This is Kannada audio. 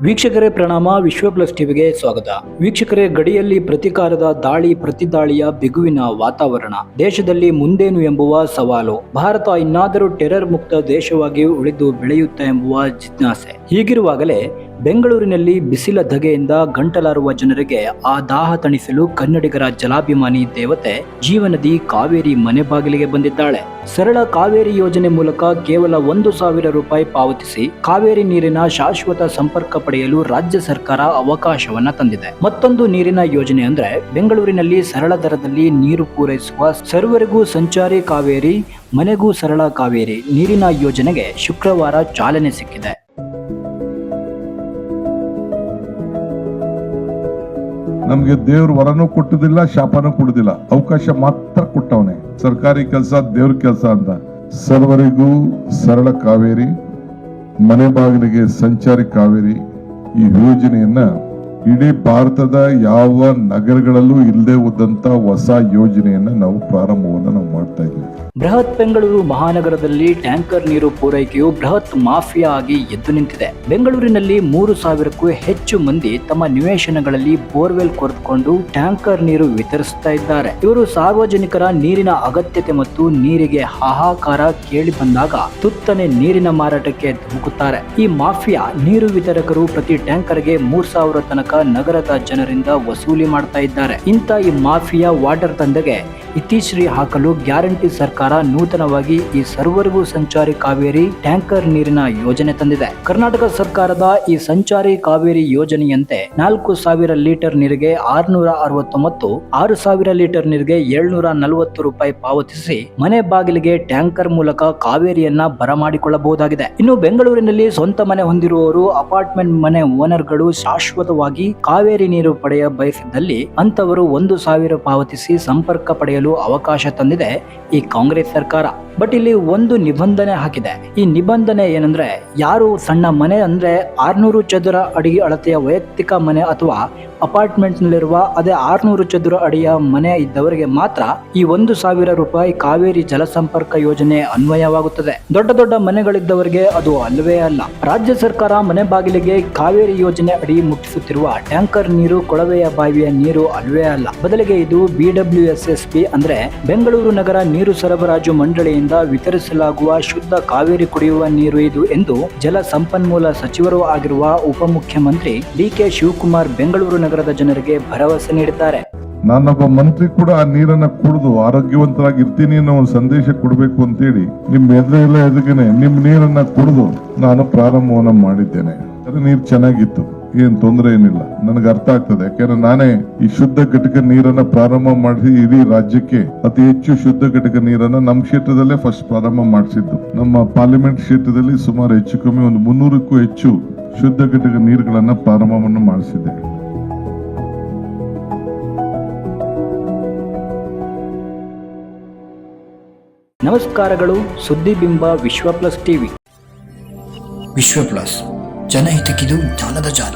ವೀಕ್ಷಕರೇ ಪ್ರಣಾಮ. ವಿಶ್ವ ಪ್ಲಸ್ ಟಿವಿಗೆ ಸ್ವಾಗತ. ವೀಕ್ಷಕರೇ, ಗಡಿಯಲ್ಲಿ ಪ್ರತಿಕಾರದ ದಾಳಿ ಪ್ರತಿದಾಳಿಯ ಬಿಗುವಿನ ವಾತಾವರಣ, ದೇಶದಲ್ಲಿ ಮುಂದೇನು ಎಂಬುವ ಸವಾಲು, ಭಾರತ ಇನ್ನಾದರೂ ಟೆರರ್ ಮುಕ್ತ ದೇಶವಾಗಿ ಉಳಿದು ಬೆಳೆಯುತ್ತಾ ಎಂಬುವ ಜಿಜ್ಞಾಸೆ. ಹೀಗಿರುವಾಗಲೇ ಬೆಂಗಳೂರಿನಲ್ಲಿ ಬಿಸಿಲ ಧಗೆಯಿಂದ ಗಂಟಲಾರುವ ಜನರಿಗೆ ಆ ದಾಹ ತಣಿಸಲು ಕನ್ನಡಿಗರ ಜಲಾಭಿಮಾನಿ ದೇವತೆ ಜೀವನದಿ ಕಾವೇರಿ ಮನೆ ಬಾಗಿಲಿಗೆ ಬಂದಿದ್ದಾಳೆ. ಸರಳ ಕಾವೇರಿ ಯೋಜನೆ ಮೂಲಕ ಕೇವಲ 1,000 ರೂಪಾಯಿ ಪಾವತಿಸಿ ಕಾವೇರಿ ನೀರಿನ ಶಾಶ್ವತ ಸಂಪರ್ಕ ಪಡೆಯಲು ರಾಜ್ಯ ಸರ್ಕಾರ ಅವಕಾಶವನ್ನ ತಂದಿದೆ. ಮತ್ತೊಂದು ನೀರಿನ ಯೋಜನೆ ಅಂದ್ರೆ ಬೆಂಗಳೂರಿನಲ್ಲಿ ಸರಳ ದರದಲ್ಲಿ ನೀರು ಪೂರೈಸುವ ಸರ್ವರಿಗೂ ಸಂಚಾರಿ ಕಾವೇರಿ, ಮನೆಗೂ ಸರಳ ಕಾವೇರಿ ನೀರಿನ ಯೋಜನೆಗೆ ಶುಕ್ರವಾರ ಚಾಲನೆ ಸಿಕ್ಕಿದೆ. ನಮ್ಗೆ ದೇವ್ರ ವರನೂ ಕೊಟ್ಟುದಿಲ್ಲ, ಶಾಪನೂ ಕೊಡುದಿಲ್ಲ, ಅವಕಾಶ ಮಾತ್ರ ಕೊಟ್ಟವನೆ. ಸರ್ಕಾರಿ ಕೆಲಸ ದೇವ್ರ ಕೆಲಸ ಅಂತ. ಸರ್ವರಿಗೂ ಸರಳ ಕಾವೇರಿ, ಮನೆ ಬಾಗಿಲಿಗೆ ಸಂಚಾರಿ ಕಾವೇರಿ ಈ ಯೋಜನೆಯನ್ನ ಇಡೀ ಭಾರತದ ಯಾವ ನಗರಗಳಲ್ಲೂ ಇಲ್ಲದೆ ಹೋದಂತ ಹೊಸ ಯೋಜನೆಯನ್ನ ನಾವು ಪ್ರಾರಂಭವನ್ನ ನಾವು ಮಾಡ್ತಾ ಇದ್ದೀವಿ. ಬೃಹತ್ ಬೆಂಗಳೂರು ಮಹಾನಗರದಲ್ಲಿ ಟ್ಯಾಂಕರ್ ನೀರು ಪೂರೈಕೆಯು ಬೃಹತ್ ಮಾಫಿಯಾ ಆಗಿ ಎದ್ದು ನಿಂತಿದೆ. ಬೆಂಗಳೂರಿನಲ್ಲಿ 3,000ಕ್ಕೂ ಹೆಚ್ಚು ಮಂದಿ ತಮ್ಮ ನಿವೇಶನಗಳಲ್ಲಿ ಬೋರ್ವೆಲ್ ಕೊರೆದುಕೊಂಡು ಟ್ಯಾಂಕರ್ ನೀರು ವಿತರಿಸುತ್ತಾ ಇದ್ದಾರೆ. ಇವರು ಸಾರ್ವಜನಿಕರ ನೀರಿನ ಅಗತ್ಯತೆ ಮತ್ತು ನೀರಿಗೆ ಹಾಹಾಕಾರ ಕೇಳಿ ಬಂದಾಗ ತುತ್ತನೆ ನೀರಿನ ಮಾರಾಟಕ್ಕೆ ಧುಮುಕುತ್ತಾರೆ. ಈ ಮಾಫಿಯಾ ನೀರು ವಿತರಕರು ಪ್ರತಿ ಟ್ಯಾಂಕರ್ಗೆ 3,000 ತನಕ ನಗರದ ಜನರಿಂದ ವಸೂಲಿ ಮಾಡ್ತಾ ಇದ್ದಾರೆ. ಇಂಥ ಈ ಮಾಫಿಯಾ ವಾಟರ್ ದಂಧೆಗೆ ಇತಿಶ್ರೀ ಹಾಕಲು ಗ್ಯಾರಂಟಿ ಸರ್ಕಾರ ನೂತನವಾಗಿ ಈ ಸರ್ವರಿಗೂ ಸಂಚಾರಿ ಕಾವೇರಿ ಟ್ಯಾಂಕರ್ ನೀರಿನ ಯೋಜನೆ ತಂದಿದೆ. ಕರ್ನಾಟಕ ಸರ್ಕಾರದ ಈ ಸಂಚಾರಿ ಕಾವೇರಿ ಯೋಜನೆಯಂತೆ 4,000 ಲೀಟರ್ ನೀರಿಗೆ 660 ಮತ್ತು 6,000 ಲೀಟರ್ ನೀರಿಗೆ 740 ರೂಪಾಯಿ ಪಾವತಿಸಿ ಮನೆ ಬಾಗಿಲಿಗೆ ಟ್ಯಾಂಕರ್ ಮೂಲಕ ಕಾವೇರಿಯನ್ನ ಬರಮಾಡಿಕೊಳ್ಳಬಹುದಾಗಿದೆ. ಇನ್ನು ಬೆಂಗಳೂರಿನಲ್ಲಿ ಸ್ವಂತ ಮನೆ ಹೊಂದಿರುವವರು, ಅಪಾರ್ಟ್ಮೆಂಟ್ ಮನೆ ಓನರ್ಗಳು ಶಾಶ್ವತವಾಗಿ ಕಾವೇರಿ ನೀರು ಪಡೆಯ ಬಯಸಿದ್ದಲ್ಲಿ ಅಂತವರು 1,000 ಪಾವತಿಸಿ ಸಂಪರ್ಕ ಪಡೆಯಲು ಅವಕಾಶ ತಂದಿದೆ ಈ ಕಾಂಗ್ರೆಸ್ ಸರ್ಕಾರ. ಬಟ್ ಇಲ್ಲಿ ಒಂದು ನಿಬಂಧನೆ ಹಾಕಿದೆ. ಈ ನಿಬಂಧನೆ ಏನಂದ್ರೆ, ಯಾರು ಸಣ್ಣ ಮನೆ ಅಂದ್ರೆ 600 ಚದುರ ಅಡಿ ಅಳತೆಯ ವೈಯಕ್ತಿಕ ಮನೆ ಅಥವಾ ಅಪಾರ್ಟ್ಮೆಂಟ್ ನಲ್ಲಿರುವ ಅದೇ 600 ಚದುರ ಅಡಿಯ ಮನೆ ಇದ್ದವರಿಗೆ ಮಾತ್ರ ಈ 1,000 ರೂಪಾಯಿ ಕಾವೇರಿ ಜಲ ಸಂಪರ್ಕ ಯೋಜನೆ ಅನ್ವಯವಾಗುತ್ತದೆ. ದೊಡ್ಡ ದೊಡ್ಡ ಮನೆಗಳಿದ್ದವರಿಗೆ ಅದು ಅಲ್ಲವೇ ಅಲ್ಲ. ರಾಜ್ಯ ಸರ್ಕಾರ ಮನೆ ಬಾಗಿಲಿಗೆ ಕಾವೇರಿ ಯೋಜನೆ ಅಡಿ ಮುಟ್ಟಿಸುತ್ತಿರುವ ಟ್ಯಾಂಕರ್ ನೀರು ಕೊಳವೆಯ ಬಾವಿಯ ನೀರು ಅಲ್ಲವೇ ಅಲ್ಲ. ಬದಲಿಗೆ ಇದು BWSSB ಅಂದ್ರೆ ಬೆಂಗಳೂರು ನಗರ ನೀರು ಸರಬರಾಜು ಮಂಡಳಿಯಿಂದ ವಿತರಿಸಲಾಗುವ ಶುದ್ಧ ಕಾವೇರಿ ಕುಡಿಯುವ ನೀರು ಇದು ಎಂದು ಜಲ ಸಂಪನ್ಮೂಲ ಸಚಿವರು ಆಗಿರುವ ಉಪಮುಖ್ಯಮಂತ್ರಿ DK ಶಿವಕುಮಾರ್ ಬೆಂಗಳೂರು ನಗರದ ಜನರಿಗೆ ಭರವಸೆ ನೀಡಿದ್ದಾರೆ. ನಾನೊಬ್ಬ ಮಂತ್ರಿ ಕೂಡ ಆ ನೀರನ್ನ ಕುಡಿದು ಆರೋಗ್ಯವಂತರಾಗಿ ಇರ್ತೀನಿ ಅನ್ನೋ ಒಂದು ಸಂದೇಶ ಕೊಡಬೇಕು ಅಂತೇಳಿ ನಿಮ್ ಎದುರಿಗೆ ನಿಮ್ ನೀರನ್ನ ಕುಡಿದು ನಾನು ಪ್ರಾರಂಭವನ್ನ ಮಾಡಿದ್ದೇನೆ. ನೀರು ಚೆನ್ನಾಗಿತ್ತು, ಏನ್ ತೊಂದರೆ ಏನಿಲ್ಲ. ನನಗೆ ಅರ್ಥ ಆಗ್ತದೆ, ಯಾಕೆಂದ್ರೆ ನಾನೇ ಈ ಶುದ್ಧ ಘಟಕ ನೀರನ್ನ ಪ್ರಾರಂಭ ಮಾಡಿಸಿ ಇಡೀ ರಾಜ್ಯಕ್ಕೆ ಅತಿ ಹೆಚ್ಚು ಶುದ್ಧ ಘಟಕ ನೀರನ್ನ ನಮ್ಮ ಕ್ಷೇತ್ರದಲ್ಲೇ ಫಸ್ಟ್ ಪ್ರಾರಂಭ ಮಾಡಿಸಿದ್ದು. ನಮ್ಮ ಪಾರ್ಲಿಮೆಂಟ್ ಕ್ಷೇತ್ರದಲ್ಲಿ ಸುಮಾರು ಹೆಚ್ಚು ಕಮ್ಮಿ ಒಂದು 300ಕ್ಕೂ ಹೆಚ್ಚು ಶುದ್ಧ ಘಟಕ ನೀರುಗಳನ್ನ ಪ್ರಾರಂಭವನ್ನು ಮಾಡಿಸಿದೆ. ನಮಸ್ಕಾರಗಳು. ಸುದ್ದಿಬಿಂಬ ವಿಶ್ವ ಪ್ಲಸ್ ಟಿವಿ. ವಿಶ್ವ ಪ್ಲಸ್, ಜನಹಿತಕ್ಕಿದು ಜ್ಞಾನದ ಜಾಲ.